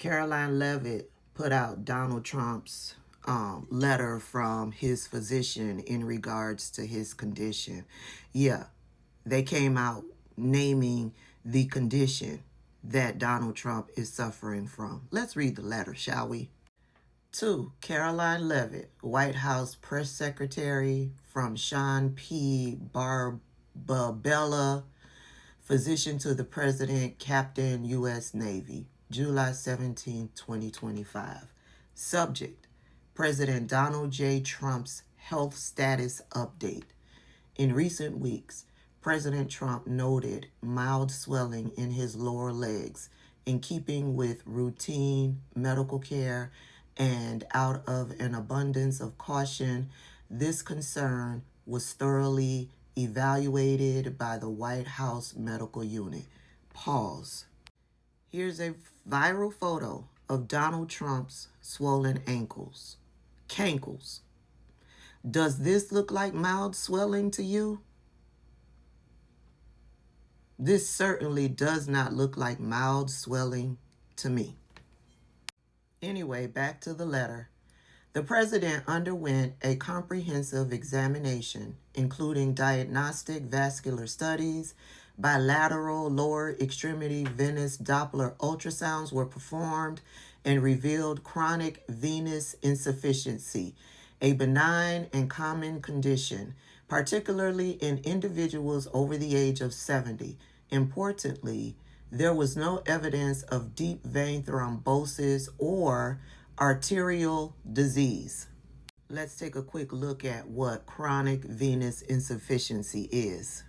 Caroline Leavitt put out Donald Trump's letter from his physician in regards to his condition. Yeah, they came out naming the condition that Donald Trump is suffering from. Let's read the letter, shall we? To Caroline Leavitt, White House Press Secretary, from Sean P. Barbabella, physician to the President, Captain, U.S. Navy, July 17, 2025. Subject: President Donald J. Trump's health status update. In recent weeks, President Trump noted mild swelling in his lower legs, in keeping with routine medical care and out of an abundance of caution. This concern was thoroughly evaluated by the White House medical unit. Pause. Here's a viral photo of Donald Trump's swollen ankles. Cankles. Does this look like mild swelling to you? This certainly does not look like mild swelling to me. Anyway, back to the letter. The president underwent a comprehensive examination, including diagnostic vascular studies, bilateral lower extremity venous Doppler ultrasounds were performed and revealed chronic venous insufficiency, a benign and common condition, particularly in individuals over the age of 70. Importantly, there was no evidence of deep vein thrombosis or arterial disease. Let's take a quick look at what chronic venous insufficiency is.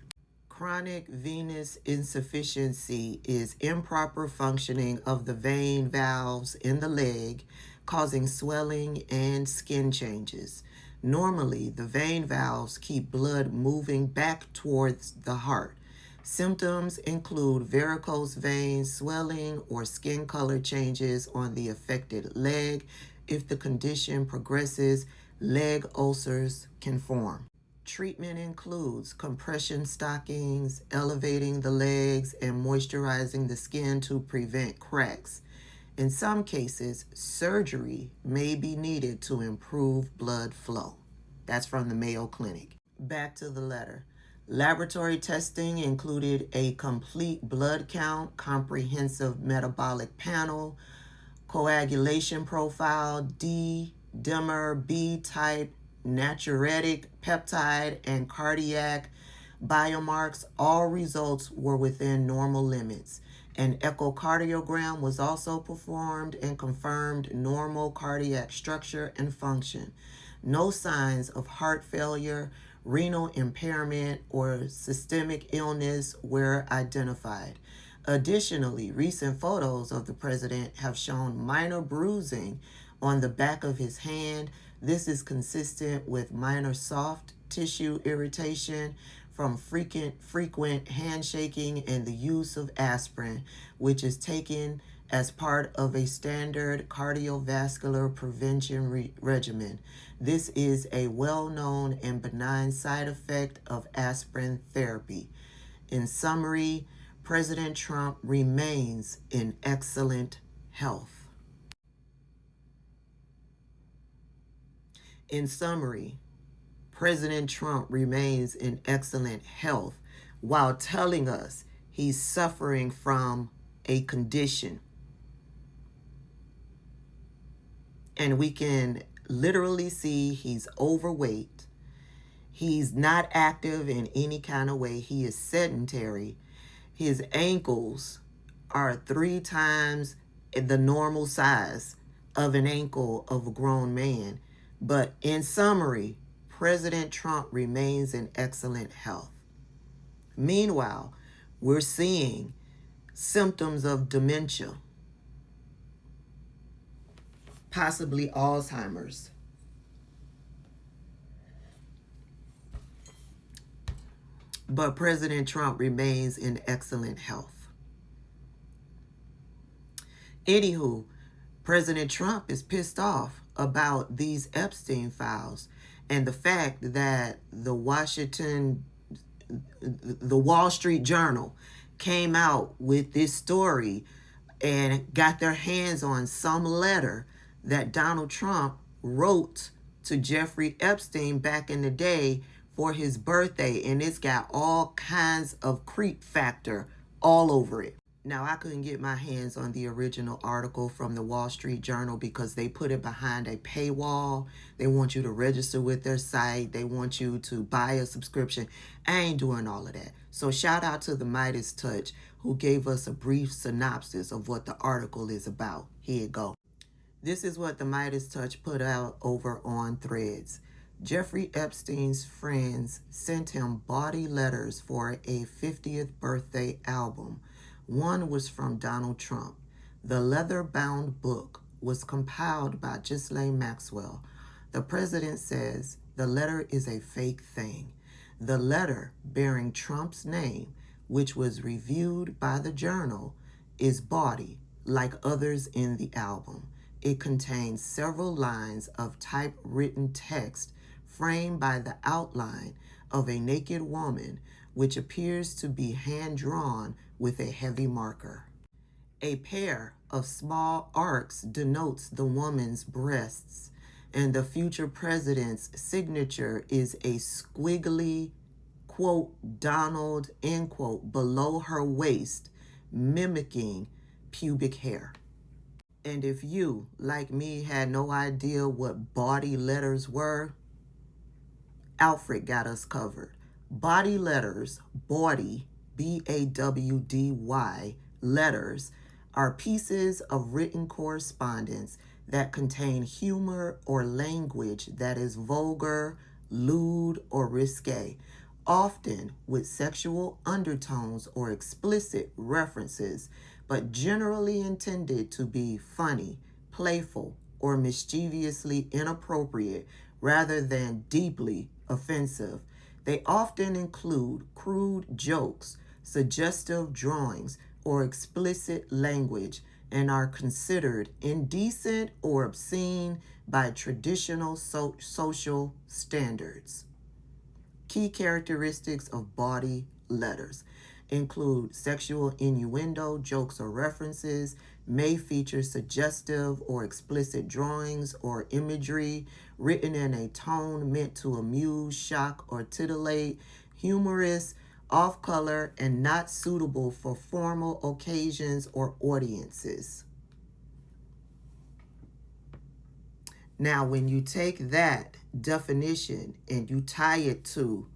Chronic venous insufficiency is improper functioning of the vein valves in the leg, causing swelling and skin changes. Normally, the vein valves keep blood moving back towards the heart. Symptoms include varicose veins, swelling, or skin color changes on the affected leg. If the condition progresses, leg ulcers can form. Treatment includes compression stockings, elevating the legs, and moisturizing the skin to prevent cracks. In some cases, surgery may be needed to improve blood flow. That's from the Mayo Clinic. Back to the letter. Laboratory testing included a complete blood count, comprehensive metabolic panel, coagulation profile, D-dimer, B-type, natriuretic peptide, and cardiac biomarkers. All results were within normal limits. An echocardiogram was also performed and confirmed normal cardiac structure and function. No signs of heart failure, renal impairment, or systemic illness were identified. Additionally, recent photos of the president have shown minor bruising on the back of his hand. This is consistent with minor soft tissue irritation from frequent handshaking and the use of aspirin, which is taken as part of a standard cardiovascular prevention regimen. This is a well-known and benign side effect of aspirin therapy. In summary, President Trump remains in excellent health. In summary, President Trump remains in excellent health while telling us he's suffering from a condition. And we can literally see he's overweight. He's not active in any kind of way. He is sedentary. His ankles are 3 times the normal size of an ankle of a grown man. But in summary, President Trump remains in excellent health. Meanwhile, we're seeing symptoms of dementia, possibly Alzheimer's. But President Trump remains in excellent health. Anywho, President Trump is pissed off about these Epstein files and the fact that the Wall Street Journal came out with this story and got their hands on some letter that Donald Trump wrote to Jeffrey Epstein back in the day for his birthday, and it's got all kinds of creep factor all over it. Now, I couldn't get my hands on the original article from the Wall Street Journal because they put it behind a paywall. They want you to register with their site. They want you to buy a subscription. I ain't doing all of that. So shout out to the Midas Touch who gave us a brief synopsis of what the article is about. Here you go. This is what the Midas Touch put out over on Threads. Jeffrey Epstein's friends sent him bawdy letters for a 50th birthday album. One was from Donald Trump. The leather-bound book was compiled by Ghislaine Maxwell. The president says the letter is a fake thing. The letter bearing Trump's name, which was reviewed by the Journal, is bawdy, like others in the album. It contains several lines of typewritten text framed by the outline of a naked woman, which appears to be hand-drawn with a heavy marker. A pair of small arcs denotes the woman's breasts, and the future president's signature is a squiggly, quote, Donald, end quote, below her waist, mimicking pubic hair. And if you, like me, had no idea what bawdy letters were, Alfred got us covered. Bawdy letters, bawdy, B-A-W-D-Y, letters, are pieces of written correspondence that contain humor or language that is vulgar, lewd, or risque, often with sexual undertones or explicit references, but generally intended to be funny, playful, or mischievously inappropriate rather than deeply offensive. They often include crude jokes, suggestive drawings, or explicit language, and are considered indecent or obscene by traditional social standards. Key characteristics of bawdy letters include sexual innuendo, jokes or references, may feature suggestive or explicit drawings or imagery written in a tone meant to amuse, shock, or titillate, humorous, off-color, and not suitable for formal occasions or audiences. Now, when you take that definition and you tie it to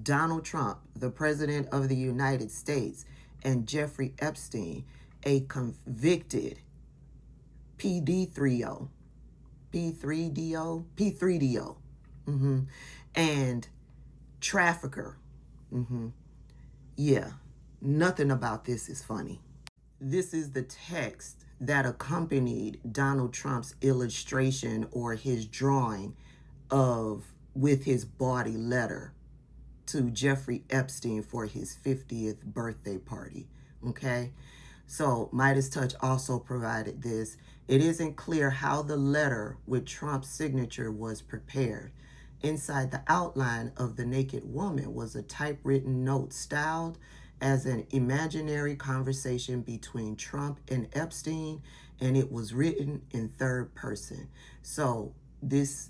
Donald Trump, the President of the United States, and Jeffrey Epstein, a convicted P3DO, and trafficker. Yeah, nothing about this is funny. This is the text that accompanied Donald Trump's illustration or his drawing with his bawdy letter to Jeffrey Epstein for his 50th birthday party. Okay, so Midas Touch also provided this. It isn't clear how the letter with Trump's signature was prepared. Inside the outline of the naked woman was a typewritten note styled as an imaginary conversation between Trump and Epstein, and it was written in third person. So this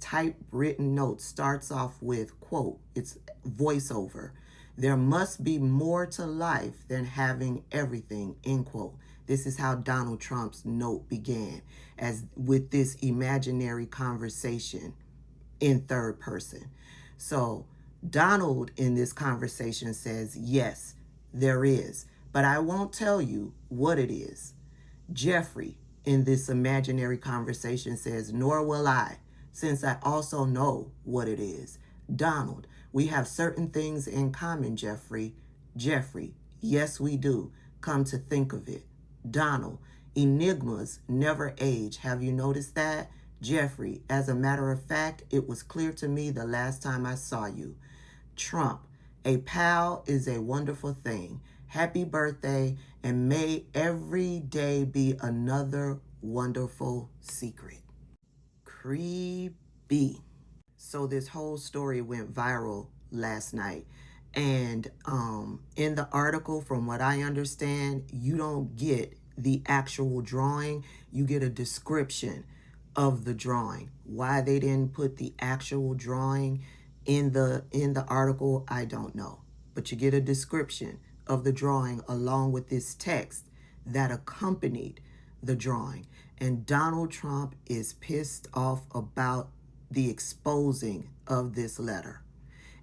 typewritten note starts off with, quote, it's voiceover. There must be more to life than having everything, end quote. This is how Donald Trump's note began, as with this imaginary conversation in third person. So Donald in this conversation says, yes, there is, but I won't tell you what it is. Jeffrey in this imaginary conversation says, nor will I, since I also know what it is. Donald, we have certain things in common, Jeffrey. Jeffrey, yes, we do. Come to think of it. Donald, enigmas never age. Have you noticed that? Jeffrey, as a matter of fact, it was clear to me the last time I saw you. Trump, a pal is a wonderful thing. Happy birthday, and may every day be another wonderful secret. Creepy. So this whole story went viral last night. And in the article, from what I understand, you don't get the actual drawing. You get a description of the drawing. Why they didn't put the actual drawing in the article, I don't know. But you get a description of the drawing along with this text that accompanied the drawing. And Donald Trump is pissed off about the exposing of this letter.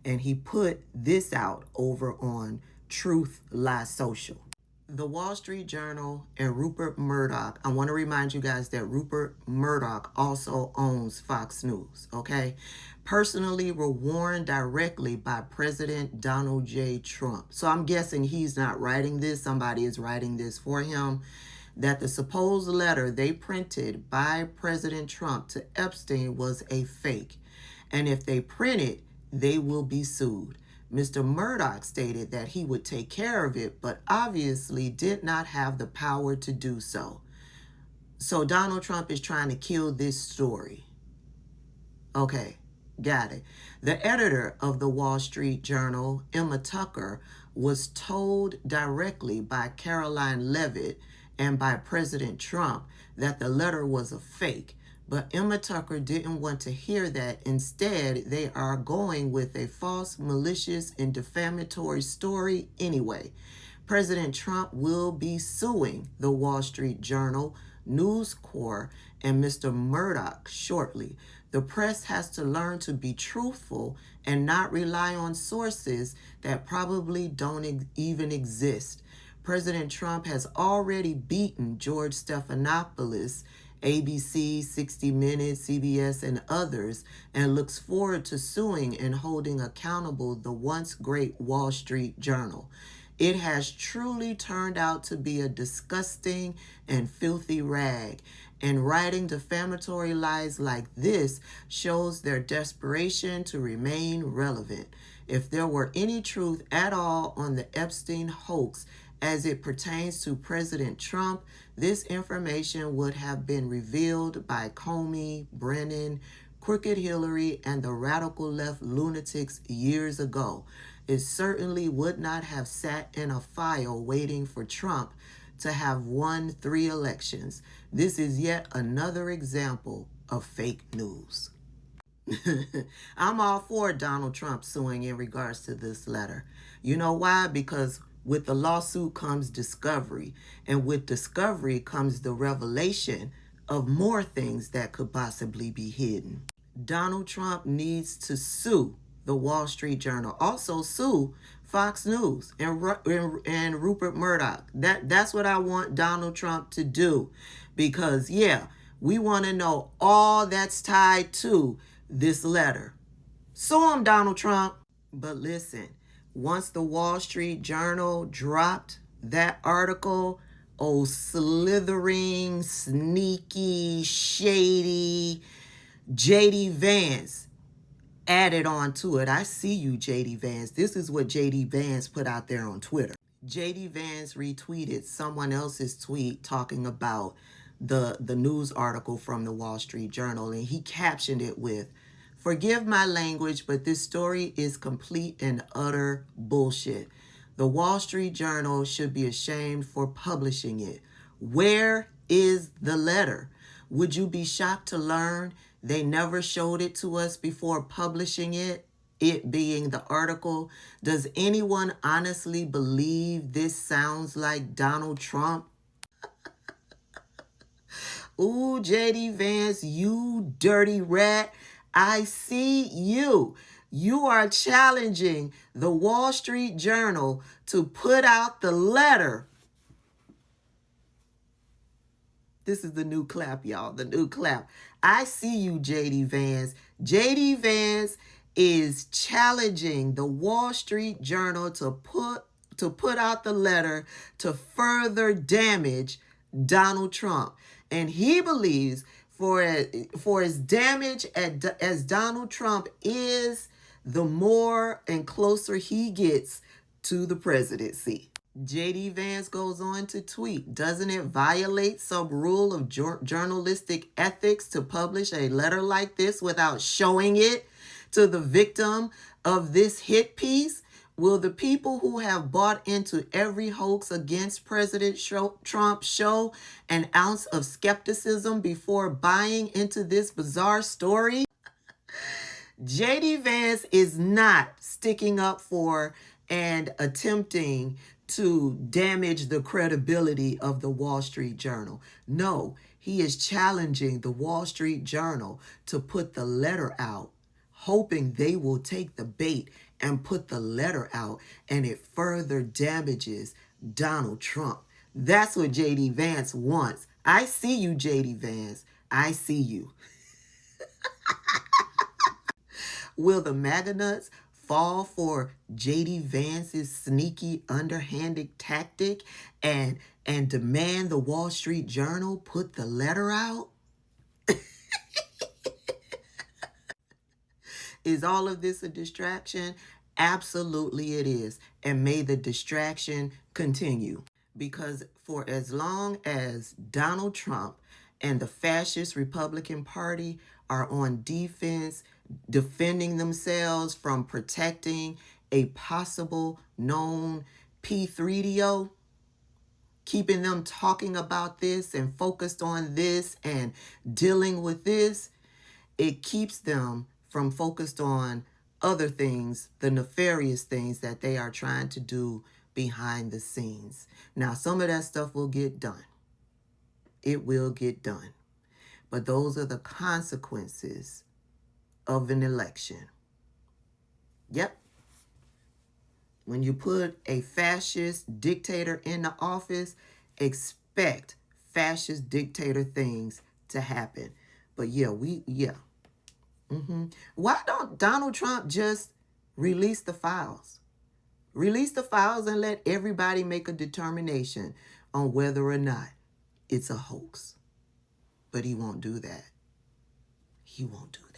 And he put this out over on Truth Lie Social. The Wall Street Journal and Rupert Murdoch, I want to remind you guys that Rupert Murdoch also owns Fox News, okay? Personally were warned directly by President Donald J. Trump. So I'm guessing he's not writing this. Somebody is writing this for him. That the supposed letter they printed by President Trump to Epstein was a fake. And if they print it, they will be sued. Mr. Murdoch stated that he would take care of it, but obviously did not have the power to do so. So Donald Trump is trying to kill this story. Okay, got it. The editor of the Wall Street Journal, Emma Tucker, was told directly by Caroline Leavitt and by President Trump that the letter was a fake. But Emma Tucker didn't want to hear that. Instead, they are going with a false, malicious, and defamatory story anyway. President Trump will be suing the Wall Street Journal, News Corp, and Mr. Murdoch shortly. The press has to learn to be truthful and not rely on sources that probably don't even exist. President Trump has already beaten George Stephanopoulos, ABC, 60 Minutes, CBS, and others, and looks forward to suing and holding accountable the once great Wall Street Journal. It has truly turned out to be a disgusting and filthy rag, and writing defamatory lies like this shows their desperation to remain relevant. If there were any truth at all on the Epstein hoax as it pertains to President Trump, this information would have been revealed by Comey, Brennan, Crooked Hillary, and the radical left lunatics years ago. It certainly would not have sat in a file waiting for Trump to have won 3 elections. This is yet another example of fake news. I'm all for Donald Trump suing in regards to this letter. You know why? Because with the lawsuit comes discovery, and with discovery comes the revelation of more things that could possibly be hidden. Donald Trump needs to sue the Wall Street Journal, also sue Fox News and Rupert Murdoch. That's what I want Donald Trump to do, because yeah, we want to know all that's tied to this letter. Sue him, Donald Trump. But listen, once the Wall Street Journal dropped that article, oh, slithering, sneaky, shady J.D. Vance added on to it. I see you, J.D. Vance. This is what J.D. Vance put out there on Twitter. J.D. Vance retweeted someone else's tweet talking about the news article from the Wall Street Journal, and he captioned it with, "Forgive my language, but this story is complete and utter bullshit. The Wall Street Journal should be ashamed for publishing it. Where is the letter? Would you be shocked to learn they never showed it to us before publishing it being the article? Does anyone honestly believe this sounds like Donald Trump?" Ooh, J.D. Vance, you dirty rat. I see you. You are challenging the Wall Street Journal to put out the letter. This is the new clap, y'all. The new clap. I see you, J.D. Vance. J.D. Vance is challenging the Wall Street Journal to put out the letter to further damage Donald Trump. And he believes for as damaged as Donald Trump is, the more and closer he gets to the presidency. J.D. Vance goes on to tweet, "Doesn't it violate some rule of journalistic ethics to publish a letter like this without showing it to the victim of this hit piece? Will the people who have bought into every hoax against President Trump show an ounce of skepticism before buying into this bizarre story? JD Vance is not sticking up for and attempting to damage the credibility of the Wall Street Journal. No, he is challenging the Wall Street Journal to put the letter out, hoping they will take the bait and put the letter out, and it further damages Donald Trump. That's what JD Vance wants. I see you, JD Vance. I see you. Will the MAGA nuts fall for JD Vance's sneaky, underhanded tactic and demand the Wall Street Journal put the letter out? Is all of this a distraction? Absolutely it is. And may the distraction continue. Because for as long as Donald Trump and the fascist Republican Party are on defense, defending themselves from protecting a possible known P3DO, keeping them talking about this and focused on this and dealing with this, it keeps them from focused on other things, the nefarious things that they are trying to do behind the scenes. Now, some of that stuff will get done. It will get done. But those are the consequences of an election. Yep. When you put a fascist dictator in the office, expect fascist dictator things to happen. But Why don't Donald Trump just release the files? Release the files and let everybody make a determination on whether or not it's a hoax. But he won't do that. He won't do that.